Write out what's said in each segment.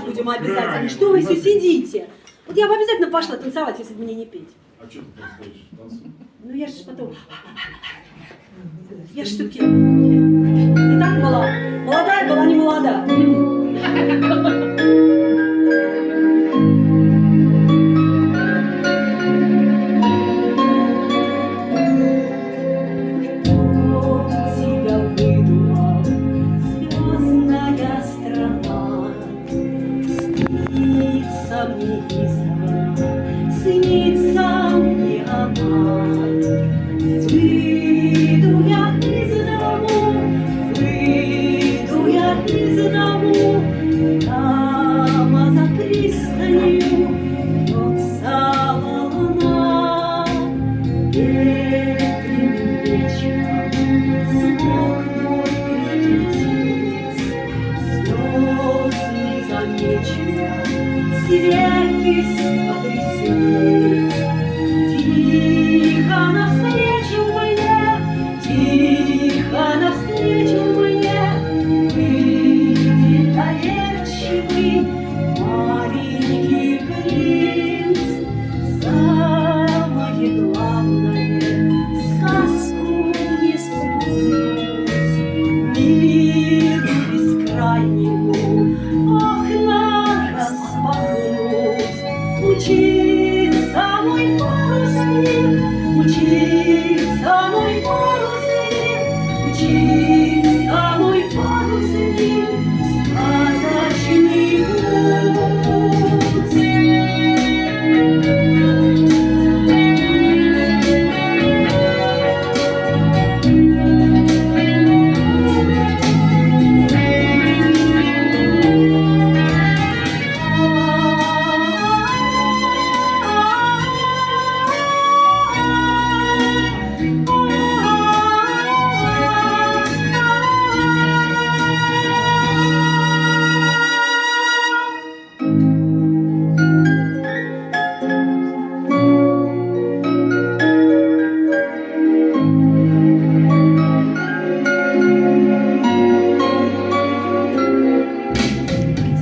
танцевать будем обязательно. Что вы все сидите? Вот я бы обязательно пошла танцевать, если бы мне не петь. А что ты там стоишь? Танцуй. Ну я же потом... Я же все-таки не так была. Молодая была, не молода. Снится мне она. Выйду я из дому, прямо за пристанью бьется волна. Ветреным вечером смолкнут крики птиц, слезы незамеченные свет из потрясниц. Тихо навстречу мне, тихо навстречу мне выйдет доверчивый маленький принц. Самое главное — сказку не спутать, миру бескрайнему окна распахнуть. Мчится мой парусник, мчится мой парусник, мчится мой парусник, сказочный путь.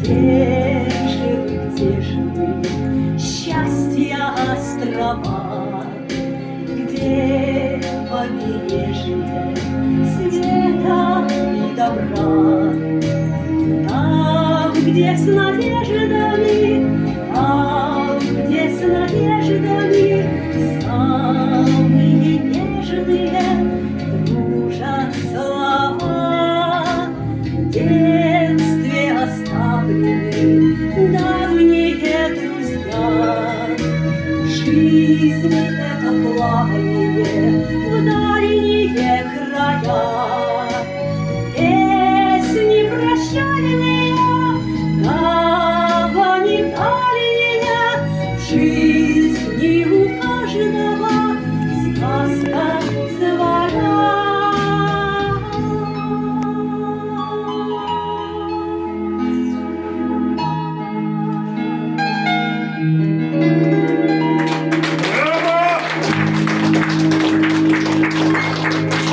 Где же вы, счастья острова, где побережье света и добра? Там, где с надеждами, там, где с надеждами самые нежные дружат слова. В детстве оставлены давние друзья. Жизнь — это плавание